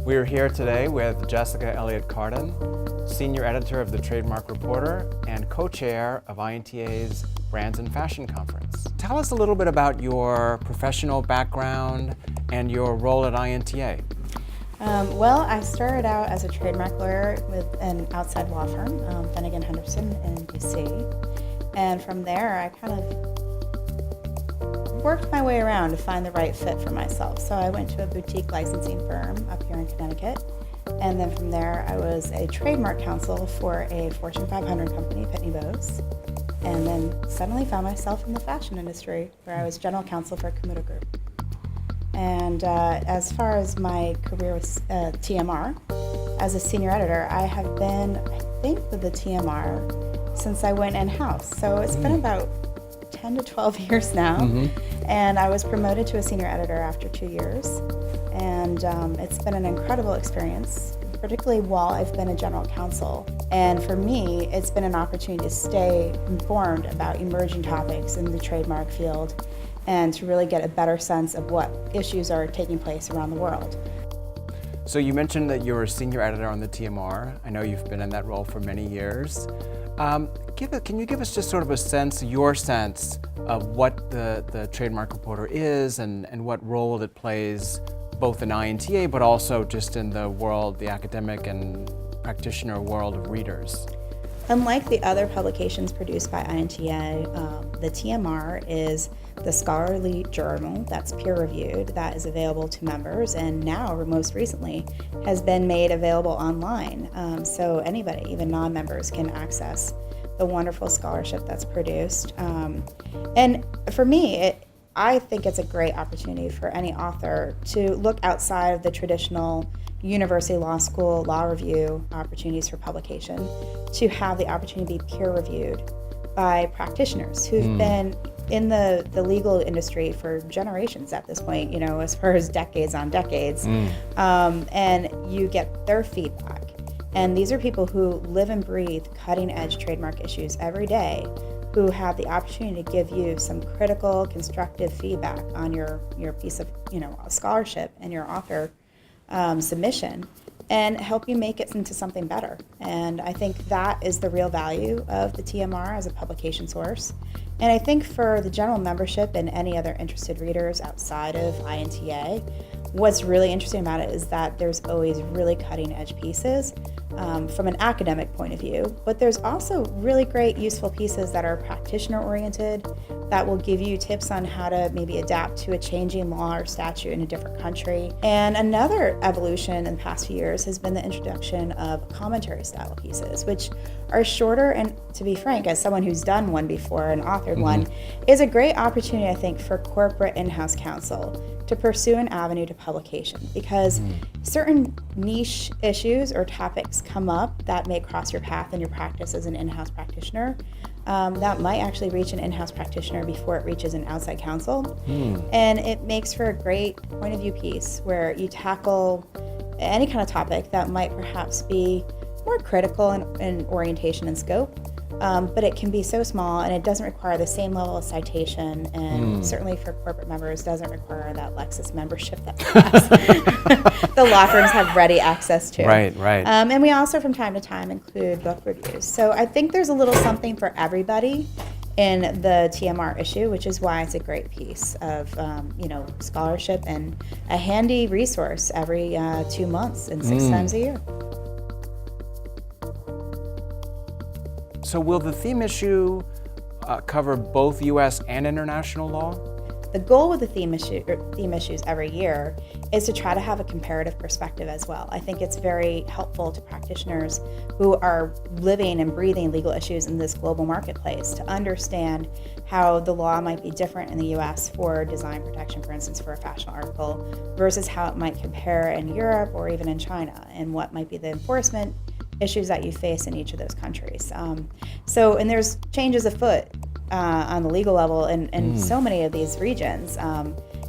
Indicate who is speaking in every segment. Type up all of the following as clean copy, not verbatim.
Speaker 1: We're here today with Jessica Elliot Cardon, Senior Editor of the Trademark Reporter and co-chair of INTA's Brands and Fashion Conference. Tell us a little bit about your professional background and your role at INTA.
Speaker 2: Well, I started out as a trademark lawyer with an outside law firm, Finnegan Henderson in DC. And from there, I kind of worked my way around to find the right fit for myself. So I went to a boutique licensing firm up here in Connecticut. And then from there, I was a trademark counsel for a Fortune 500 company, Pitney Bowes. And then suddenly found myself in the fashion industry, where I was general counsel for Camuto Group. And as far as my career with TMR, as a senior editor, I have been, I think, with the TMR since I went in-house. So it's been about 10 to 12 years now. And I was promoted to a senior editor after 2 years. And it's been an incredible experience, particularly while I've been a general counsel. And for me, it's been an opportunity to stay informed about emerging topics in the trademark field and to really get a better sense of what issues are taking place around the world.
Speaker 1: So you mentioned that you're a senior editor on the TMR. I know you've been in that role for many years. Can you give us just sort of a sense, your sense, of what the Trademark Reporter is and what role it plays both in INTA but also just in the world, the academic and practitioner world of readers?
Speaker 2: Unlike the other publications produced by INTA, the TMR is the scholarly journal that's peer-reviewed, that is available to members, and now, or most recently, has been made available online. So anybody, even non-members, can access the wonderful scholarship that's produced. And for me, I think it's a great opportunity for any author to look outside of the traditional university law school law review opportunities for publication, to have the opportunity to be peer reviewed by practitioners who've been in the legal industry for generations at this point, you know, as far as decades on decades. And you get their feedback. And these are people who live and breathe cutting edge trademark issues every day, who have the opportunity to give you some critical, constructive feedback on your piece of, you know, scholarship and your author submission, and help you make it into something better. And I think that is the real value of the TMR as a publication source. And I think for the general membership and any other interested readers outside of INTA, what's really interesting about it is that there's always really cutting edge pieces from an academic point of view, but there's also really great useful pieces that are practitioner oriented, that will give you tips on how to maybe adapt to a changing law or statute in a different country. And another evolution in the past few years has been the introduction of commentary style pieces, which are shorter, and to be frank, as someone who's done one before and authored one, is a great opportunity, I think, for corporate in-house counsel to pursue an avenue to publication, because certain niche issues or topics come up that may cross your path in your practice as an in-house practitioner that might actually reach an in-house practitioner before it reaches an outside counsel. And it makes for a great point of view piece where you tackle any kind of topic that might perhaps be more critical in orientation and scope, but it can be so small and it doesn't require the same level of citation, and certainly for corporate members doesn't require that Lexis membership that perhaps the law firms have ready access to.
Speaker 1: Right.
Speaker 2: And we also from time to time include book reviews. So I think there's a little something for everybody in the TMR issue, which is why it's a great piece of scholarship and a handy resource every 2 months and 6 times a year.
Speaker 1: So will the theme issue cover both U.S. and international law?
Speaker 2: The goal with the theme issues every year is to try to have a comparative perspective as well. I think it's very helpful to practitioners who are living and breathing legal issues in this global marketplace to understand how the law might be different in the U.S. for design protection, for instance, for a fashion article, versus how it might compare in Europe or even in China, and what might be the enforcement issues that you face in each of those countries. And there's changes afoot on the legal level in so many of these regions.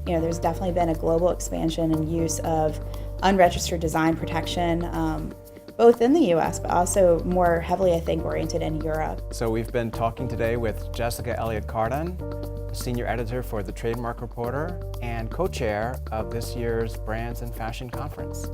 Speaker 2: There's definitely been a global expansion and use of unregistered design protection, both in the U.S., but also more heavily, I think, oriented in Europe.
Speaker 1: So we've been talking today with Jessica Elliot Cardon, Senior Editor for the Trademark Reporter and co-chair of this year's Brands and Fashion Conference.